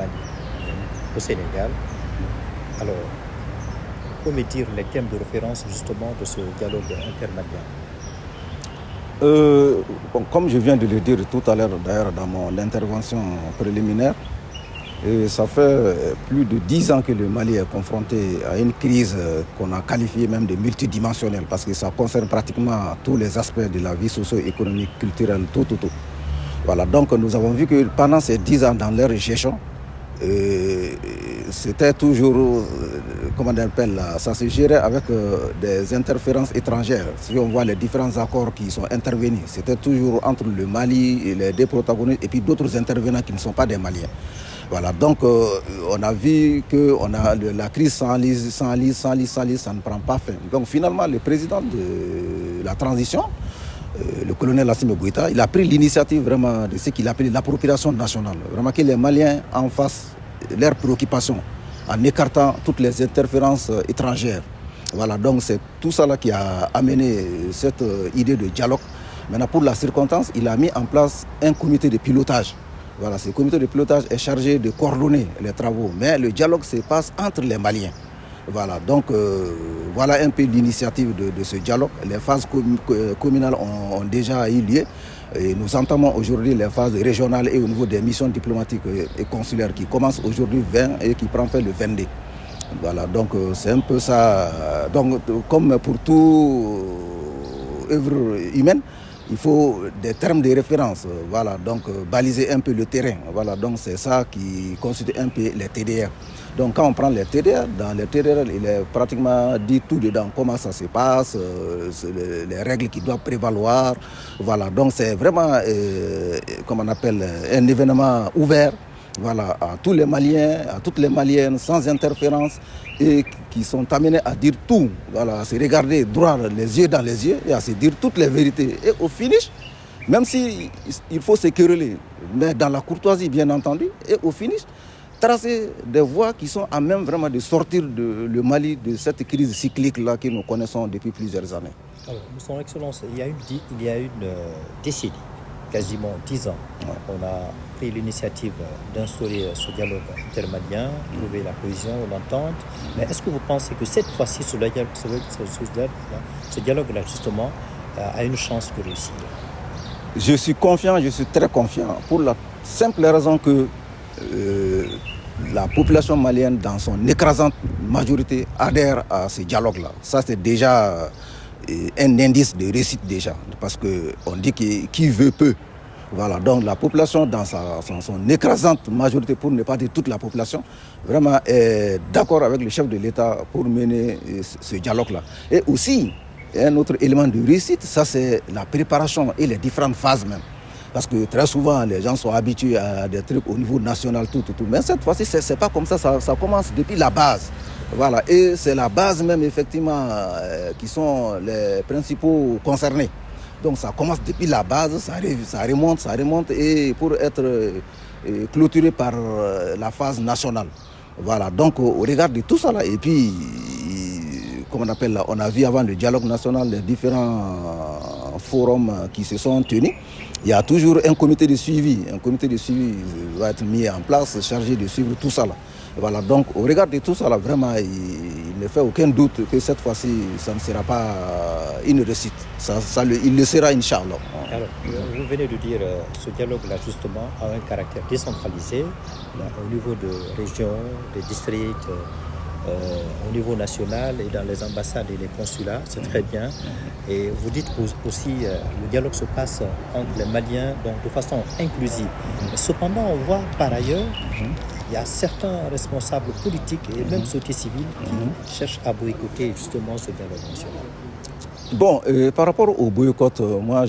Mali, au Sénégal. Alors, vous pouvez me dire les thèmes de référence justement de ce dialogue intermalien? Comme je viens de le dire tout à l'heure d'ailleurs dans mon intervention préliminaire, ça fait plus de 10 ans que le Mali est confronté à une crise qu'on a qualifiée même de multidimensionnelle parce que ça concerne pratiquement tous les aspects de la vie socio-économique, culturelle, tout. Voilà, donc nous avons vu que pendant ces 10 ans dans leur gestion, c'était toujours, comment on appelle, ça se gérait avec des interférences étrangères. Si on voit les différents accords qui sont intervenus, c'était toujours entre le Mali et les deux protagonistes et puis d'autres intervenants qui ne sont pas des Maliens. Voilà, donc on a vu que la crise s'enlise, ça ne prend pas fin. Donc finalement, le président de la transition, le colonel Assimi Goïta, il a pris l'initiative vraiment de ce qu'il appelle l'appropriation nationale. Vraiment que les Maliens en fassent leurs préoccupations en écartant toutes les interférences étrangères. Voilà, donc c'est tout ça là qui a amené cette idée de dialogue. Maintenant, pour la circonstance, il a mis en place un comité de pilotage. Voilà, ce comité de pilotage est chargé de coordonner les travaux, mais le dialogue se passe entre les Maliens. Voilà, donc voilà un peu l'initiative de ce dialogue. Les phases communales ont déjà eu lieu. Et nous entamons aujourd'hui les phases régionales et au niveau des missions diplomatiques et consulaires qui commencent aujourd'hui 20 et qui prend fin le 22. Voilà, donc c'est un peu ça. Donc, comme pour toute œuvre humaine, il faut des termes de référence, voilà, donc baliser un peu le terrain. Voilà, donc c'est ça qui constitue un peu les TDR. Donc quand on prend les TDR, dans les TDR, il est pratiquement dit tout dedans, comment ça se passe, les règles qui doivent prévaloir. Voilà, donc c'est vraiment, comme on appelle, un événement ouvert. Voilà, à tous les Maliens, à toutes les Maliennes, sans interférence, et qui sont amenés à dire tout, voilà, à se regarder droit les yeux dans les yeux et à se dire toutes les vérités. Et au finish, même si il faut se quereller, mais dans la courtoisie bien entendu, et au finish, tracer des voies qui sont à même vraiment de sortir le Mali de cette crise cyclique-là que nous connaissons depuis plusieurs années. Alors, Son Excellence, il y a une décennie, quasiment 10 ans, on a pris l'initiative d'instaurer ce dialogue intermalien, trouver la cohésion, l'entente. Mais est-ce que vous pensez que cette fois-ci, ce dialogue-là, justement, a une chance de réussir? Je suis confiant, je suis très confiant, pour la simple raison que la population malienne, dans son écrasante majorité, adhère à ce dialogue-là. Ça, c'est déjà un indice de réussite déjà, parce qu'on dit que qui veut peut. Voilà, donc la population dans son écrasante majorité, pour ne pas dire toute la population, vraiment est d'accord avec le chef de l'État pour mener ce dialogue-là. Et aussi, un autre élément de réussite, ça c'est la préparation et les différentes phases même. Parce que très souvent, les gens sont habitués à des trucs au niveau national, tout. Mais cette fois-ci, c'est pas comme ça, ça commence depuis la base. Voilà, et c'est la base même, effectivement, qui sont les principaux concernés. Donc ça commence depuis la base, ça remonte, et pour être clôturé par la phase nationale. Voilà, donc au regard de tout ça là, et puis, comme on appelle là, on a vu avant le dialogue national les différents forums qui se sont tenus. Il y a toujours un comité de suivi. Un comité de suivi va être mis en place, chargé de suivre tout ça là. Voilà, donc au regard de tout ça là, vraiment, il ne fait aucun doute que cette fois-ci, ça ne sera pas une réussite. Il le sera, Inch'Allah. Alors, vous venez de dire, ce dialogue-là, justement, a un caractère décentralisé, au niveau de régions, des districts, au niveau national et dans les ambassades et les consulats, c'est très bien. Et vous dites aussi le dialogue se passe entre les Maliens, donc de façon inclusive. Mais cependant, on voit par ailleurs, il y a certains responsables politiques et même société civile qui cherchent à boycotter justement ce dialogue national. Bon, par rapport au boycott, moi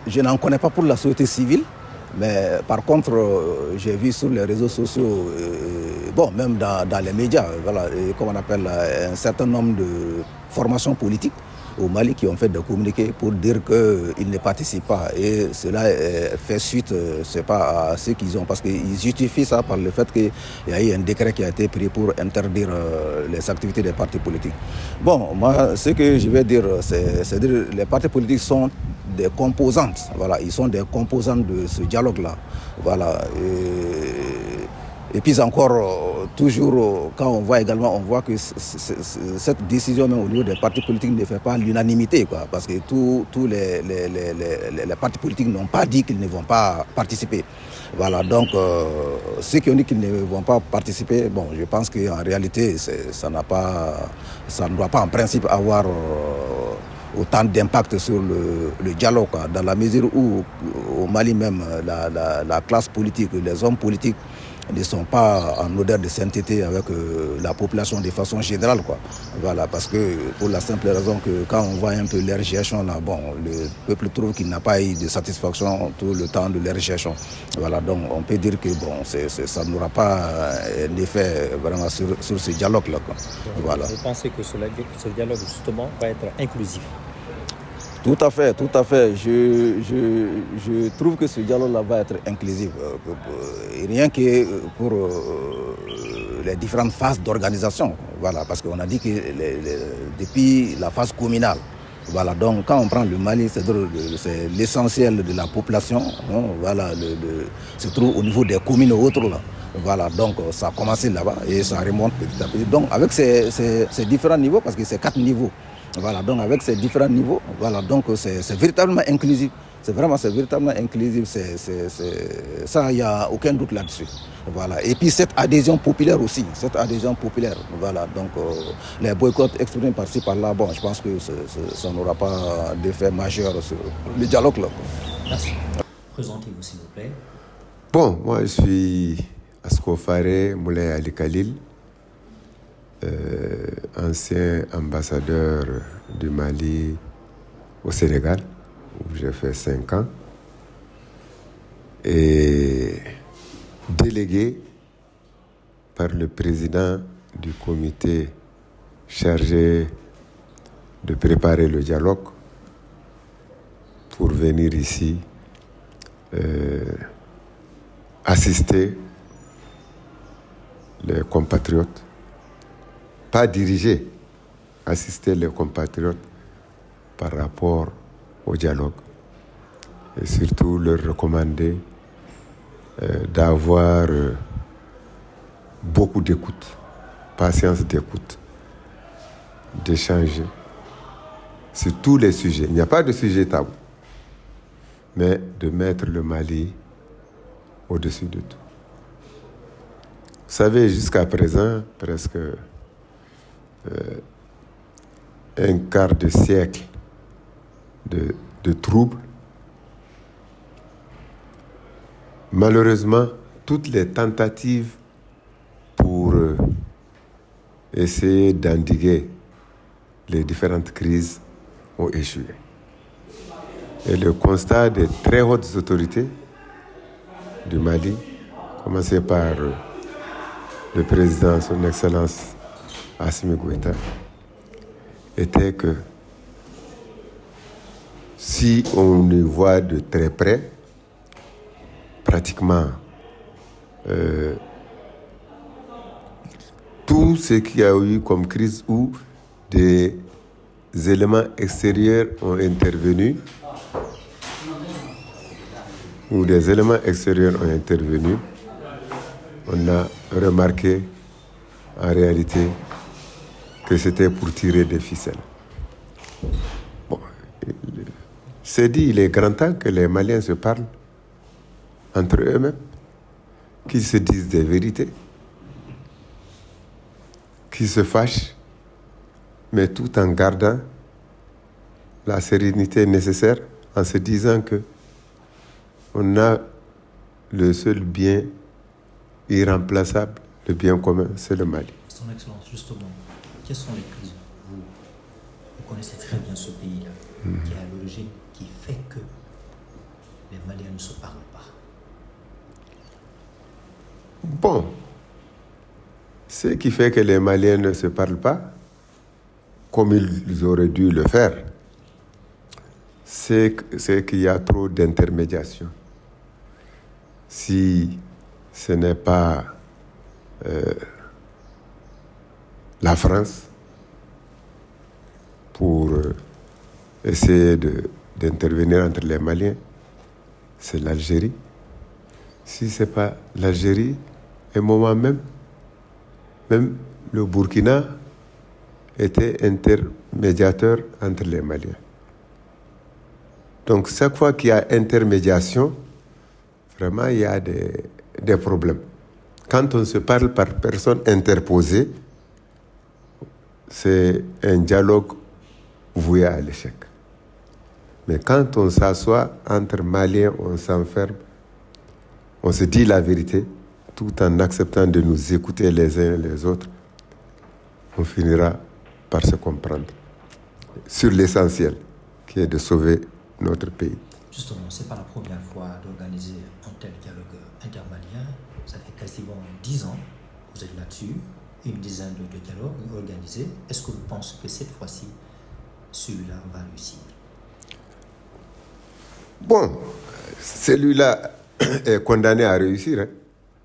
je n'en connais pas pour la société civile. Mais par contre, j'ai vu sur les réseaux sociaux, même dans les médias, voilà, comme on appelle, un certain nombre de formations politiques au Mali qui ont fait des communiqués pour dire qu'ils ne participent pas. Et cela fait suite, c'est pas à ce qu'ils ont, parce qu'ils justifient ça par le fait qu'il y a eu un décret qui a été pris pour interdire les activités des partis politiques. Bon, moi, ce que je vais dire, c'est dire les partis politiques sont des composantes, voilà, ils sont des composantes de ce dialogue-là, voilà. Et puis encore, toujours, quand on voit également, on voit que cette décision, même au niveau des partis politiques, ne fait pas l'unanimité, quoi, parce que tous les partis politiques n'ont pas dit qu'ils ne vont pas participer. Voilà, donc ceux qui ont dit qu'ils ne vont pas participer, bon, je pense qu'en réalité, ça ne doit pas en principe avoir autant d'impact sur le dialogue, quoi, dans la mesure où au Mali même, la classe politique, les hommes politiques ne sont pas en odeur de sainteté avec la population de façon générale, quoi. Voilà, parce que pour la simple raison que quand on voit un peu leur gestion là, bon, le peuple trouve qu'il n'a pas eu de satisfaction tout le temps de leur gestion. Voilà, donc on peut dire que bon, ça n'aura pas un effet vraiment sur ce dialogue là, quoi. Voilà. Vous pensez que ce dialogue justement va être inclusif? Tout à fait, tout à fait. Je trouve que ce dialogue-là va être inclusif. Rien que pour les différentes phases d'organisation. Voilà, parce qu'on a dit que depuis la phase communale, voilà, donc quand on prend le Mali, c'est l'essentiel de la population, hein, voilà, se trouve au niveau des communes et autres là. Voilà, donc ça a commencé là-bas et ça remonte petit à petit. Donc avec ces différents niveaux, parce que c'est 4 niveaux. Voilà, donc avec ces différents niveaux, voilà, donc c'est véritablement inclusif. C'est véritablement inclusif. Ça, il n'y a aucun doute là-dessus. Voilà. Et puis cette adhésion populaire aussi, voilà, donc les boycotts exprimés par-ci par-là, bon, je pense que ça n'aura pas d'effet majeur sur le dialogue là. Merci. Présentez-vous s'il vous plaît. Bon, moi je suis Asko Faré Moulay Ali Khalil. Ancien ambassadeur du Mali au Sénégal, où j'ai fait 5 ans, et délégué par le président du comité chargé de préparer le dialogue pour venir ici assister les compatriotes, pas diriger, assister les compatriotes par rapport au dialogue et surtout leur recommander d'avoir beaucoup d'écoute, patience d'écoute, d'échanger sur tous les sujets. Il n'y a pas de sujet tabou, mais de mettre le Mali au-dessus de tout. Vous savez, jusqu'à présent, presque un quart de siècle de troubles. Malheureusement, toutes les tentatives pour essayer d'endiguer les différentes crises ont échoué. Et le constat des très hautes autorités du Mali, commencé par le président, son Excellence Assimi Goïta, était que si on y voit de très près, pratiquement tout ce qu'il y a eu comme crise où des éléments extérieurs ont intervenu, on a remarqué en réalité que c'était pour tirer des ficelles. Bon, c'est dit, il est grand temps que les Maliens se parlent entre eux-mêmes, qu'ils se disent des vérités, qu'ils se fâchent, mais tout en gardant la sérénité nécessaire, en se disant que on a le seul bien irremplaçable, le bien commun, c'est le Mali. Son Excellence, justement, quelles sont les crises? Vous connaissez très bien ce pays-là, qui est à l'origine, qui fait que les Maliens ne se parlent pas. Bon, ce qui fait que les Maliens ne se parlent pas, comme ils auraient dû le faire, c'est qu'il y a trop d'intermédiation. Si ce n'est pas la France pour essayer d'intervenir entre les Maliens, c'est l'Algérie. Si ce n'est pas l'Algérie, un moment même le Burkina était intermédiateur entre les Maliens. Donc, chaque fois qu'il y a intermédiation, vraiment, il y a des problèmes. Quand on se parle par personne interposée, c'est un dialogue voué à l'échec. Mais quand on s'assoit entre Maliens, on s'enferme, on se dit la vérité, tout en acceptant de nous écouter les uns et les autres, on finira par se comprendre sur l'essentiel, qui est de sauver notre pays. Justement, ce n'est pas la première fois d'organiser un tel dialogue intermalien. Ça fait quasiment 10 ans que vous êtes là-dessus, une dizaine de dialogues organisés. Est-ce que vous pensez que cette fois-ci, celui-là va réussir? Bon, celui-là est condamné à réussir. Hein?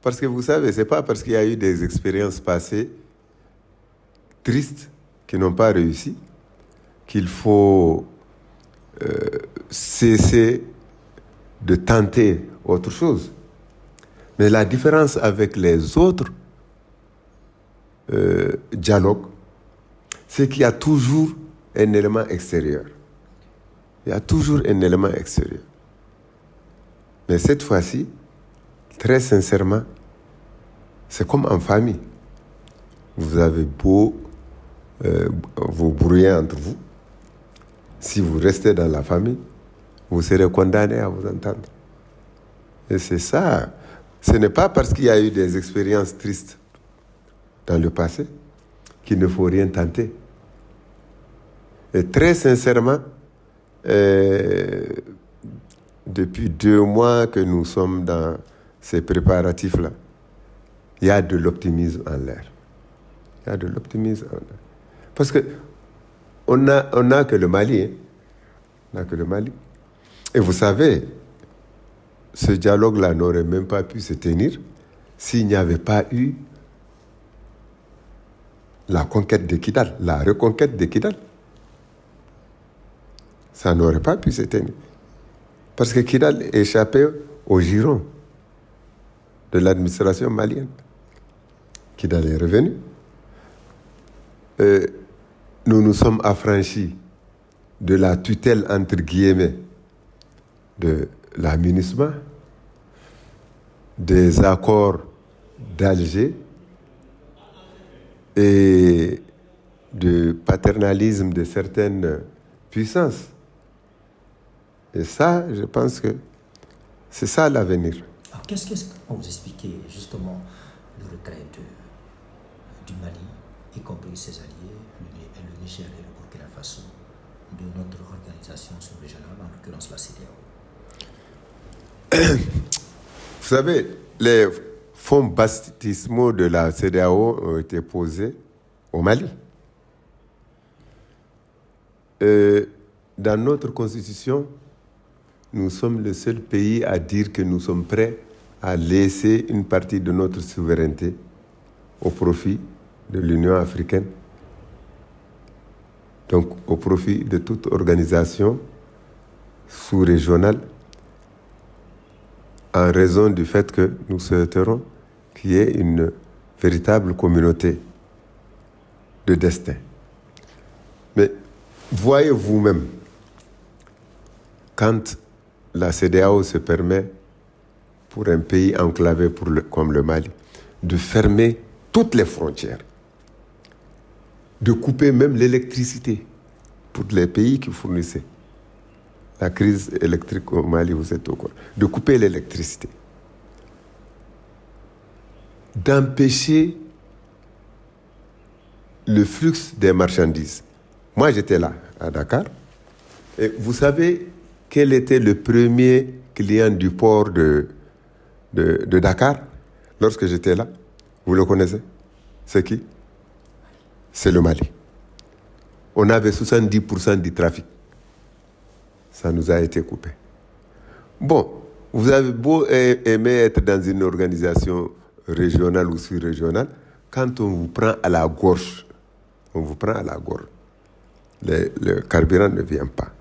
Parce que vous savez, ce n'est pas parce qu'il y a eu des expériences passées tristes qui n'ont pas réussi qu'il faut cesser de tenter autre chose. Mais la différence avec les autres dialogues, c'est qu'il y a toujours un élément extérieur. Il y a toujours un élément extérieur. Mais cette fois-ci, très sincèrement, c'est comme en famille. Vous avez beau vous brouiller entre vous. Si vous restez dans la famille, vous serez condamné à vous entendre. Et c'est ça. Ce n'est pas parce qu'il y a eu des expériences tristes dans le passé qu'il ne faut rien tenter. Et très sincèrement, depuis 2 mois que nous sommes dans ces préparatifs-là, il y a de l'optimisme en l'air. Il y a de l'optimisme en l'air. Parce que on n'a que le Mali. Hein. On n'a que le Mali. Et vous savez, ce dialogue-là n'aurait même pas pu se tenir s'il n'y avait pas eu la conquête de Kidal, la reconquête de Kidal. Ça n'aurait pas pu se tenir. Parce que Kidal échappait au giron de l'administration malienne. Kidal est revenu. Nous nous sommes affranchis de la tutelle, entre guillemets, de la MINUSMA, des accords d'Alger et du paternalisme de certaines puissances. Et ça, je pense que c'est ça l'avenir. Alors, qu'est-ce que vous expliquez justement le retrait du Mali, y compris ses alliés, le Niger et le Burkina Faso, de notre organisation sous-régionale, en l'occurrence la CEDEAO? Vous savez, les fonds baptismaux de la CEDEAO ont été posés au Mali. Dans notre constitution, nous sommes le seul pays à dire que nous sommes prêts à laisser une partie de notre souveraineté au profit de l'Union africaine, donc au profit de toute organisation sous-régionale, en raison du fait que nous souhaiterons qu'il y ait une véritable communauté de destin. Mais voyez vous-même, quand la CEDEAO se permet, pour un pays enclavé comme le Mali, de fermer toutes les frontières, de couper même l'électricité pour les pays qui fournissaient. La crise électrique au Mali, vous êtes au courant. De couper l'électricité. D'empêcher le flux des marchandises. Moi, j'étais là, à Dakar. Et vous savez quel était le premier client du port de Dakar lorsque j'étais là? Vous le connaissez? C'est qui? C'est le Mali. On avait 70% du trafic. Ça nous a été coupé. Bon, vous avez beau aimer être dans une organisation régionale ou sous-régionale, quand on vous prend à la gorge, le carburant ne vient pas,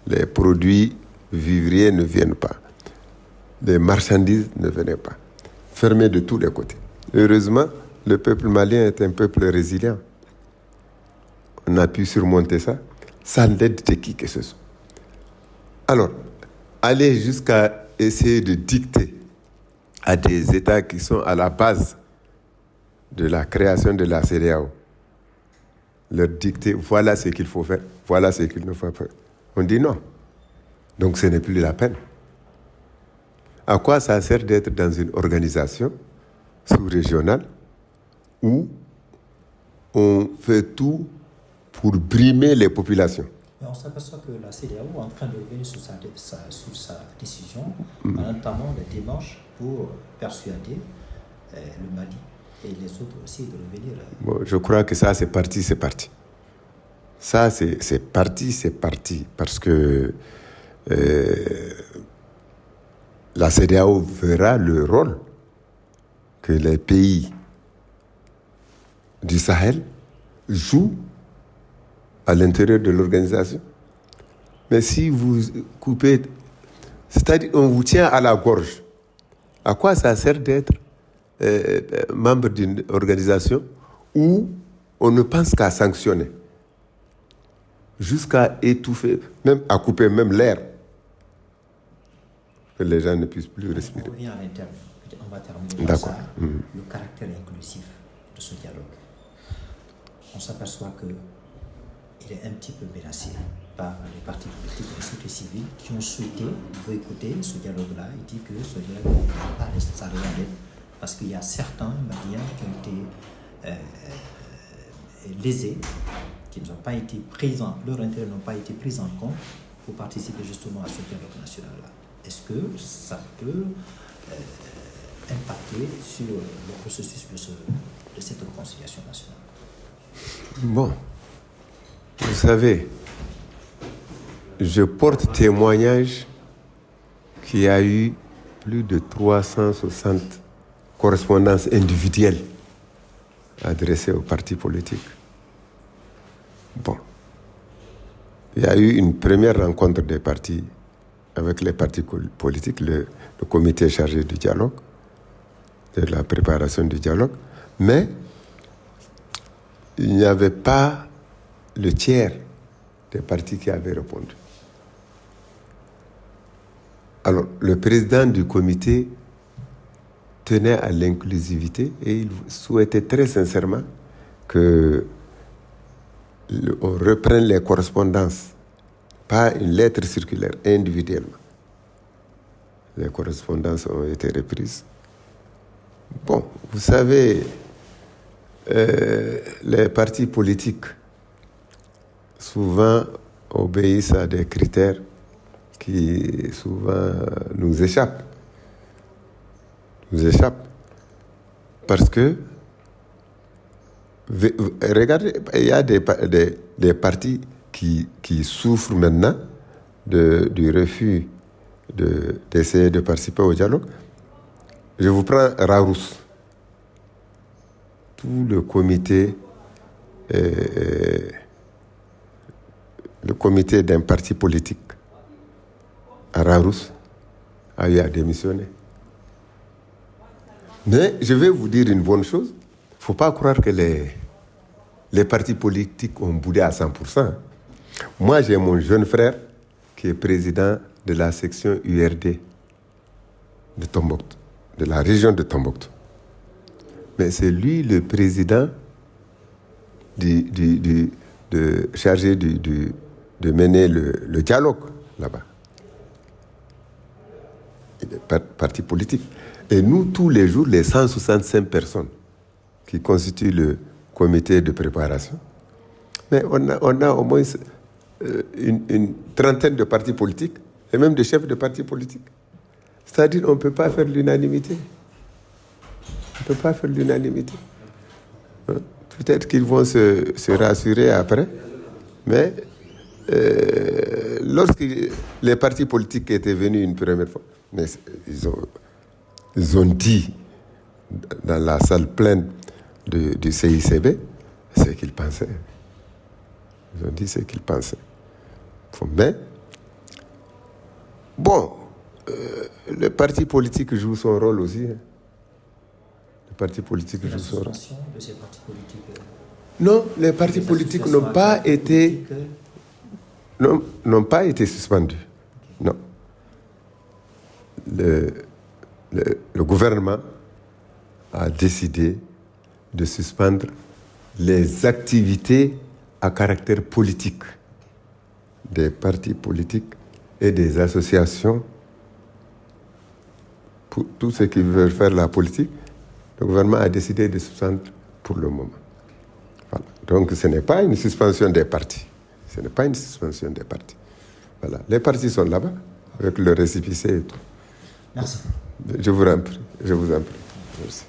les produits vivriers ne viennent pas, les marchandises ne venaient pas, fermés de tous les côtés. Heureusement, le peuple malien est un peuple résilient. On a pu surmonter ça sans l'aide de qui que ce soit. Alors, aller jusqu'à essayer de dicter à des États qui sont à la base de la création de la CEDEAO, leur dicter, voilà ce qu'il faut faire, voilà ce qu'il ne faut pas faire. On dit non. Donc ce n'est plus la peine. À quoi ça sert d'être dans une organisation sous-régionale où on fait tout pour brimer les populations? Mais on s'aperçoit que la CEDEAO est en train de revenir sur sa décision, en entamant des démarches pour persuader le Mali et les autres aussi de revenir. Bon, je crois que ça, c'est parti. Ça, c'est parti. Parce que la CEDEAO verra le rôle que les pays du Sahel jouent à l'intérieur de l'organisation. Mais si vous coupez, c'est-à-dire on vous tient à la gorge, à quoi ça sert d'être membre d'une organisation où on ne pense qu'à sanctionner, jusqu'à étouffer, même à couper même l'air, que les gens ne puissent plus respirer. On revient à l'interne. On va terminer par D'accord. ça. Le caractère inclusif de ce dialogue. On s'aperçoit qu'il est un petit peu menacé par les partis politiques et les sociétés civiles qui ont souhaité boycotter ce dialogue-là et dire que ce dialogue ne va pas s'arrêter parce qu'il y a certains Maliens qui ont été lésés, qui n'ont pas été présents, leurs intérêts n'ont pas été pris en compte pour participer justement à ce dialogue national-là. Est-ce que ça peut impacter sur le processus de cette réconciliation nationale? Bon, vous savez, je porte témoignage qu'il y a eu plus de 360 correspondances individuelles adressées aux partis politiques. Bon, il y a eu une première rencontre des partis avec les partis politiques, le comité chargé du dialogue, de la préparation du dialogue, mais il n'y avait pas le tiers des partis qui avaient répondu. Alors, le président du comité tenait à l'inclusivité et il souhaitait très sincèrement que on reprenne les correspondances, pas une lettre circulaire, individuellement. Les correspondances ont été reprises. Bon, vous savez, les partis politiques souvent obéissent à des critères qui souvent nous échappent. Parce que, regardez, il y a des partis qui souffrent maintenant du refus d'essayer de participer au dialogue. Je vous prends Rarousse. Tout le comité d'un parti politique à Rarousse a eu à démissionner. Mais je vais vous dire une bonne chose. Il ne faut pas croire que les partis politiques ont boudé à 100%. Moi, j'ai mon jeune frère qui est président de la section URD de Tombouctou, de la région de Tombouctou. Mais c'est lui le président chargé de mener le dialogue là-bas. Il est parti politique. Et nous, tous les jours, les 165 personnes qui constituent le comité de préparation, mais on a au moins une trentaine de partis politiques et même de chefs de partis politiques. C'est-à-dire on ne peut pas faire l'unanimité. Peut-être qu'ils vont se rassurer après, mais lorsque les partis politiques étaient venus une première fois, mais ils ont dit dans la salle pleine du CICB ce qu'ils pensaient. Ils ont dit ce qu'ils pensaient. Mais, bon, le parti politique joue son rôle aussi. Le partis politiques, je saurai. La suspension de ces partis politiques. Non, les partis politiques n'ont pas été suspendus. Non. Le gouvernement a décidé de suspendre les activités à caractère politique des partis politiques et des associations. Pour tous ceux qui veulent faire la politique, le gouvernement a décidé de suspendre pour le moment. Voilà. Donc ce n'est pas une suspension des partis. Ce n'est pas une suspension des partis. Voilà. Les partis sont là-bas, avec le récépissé et tout. Merci. Je vous en prie. Merci.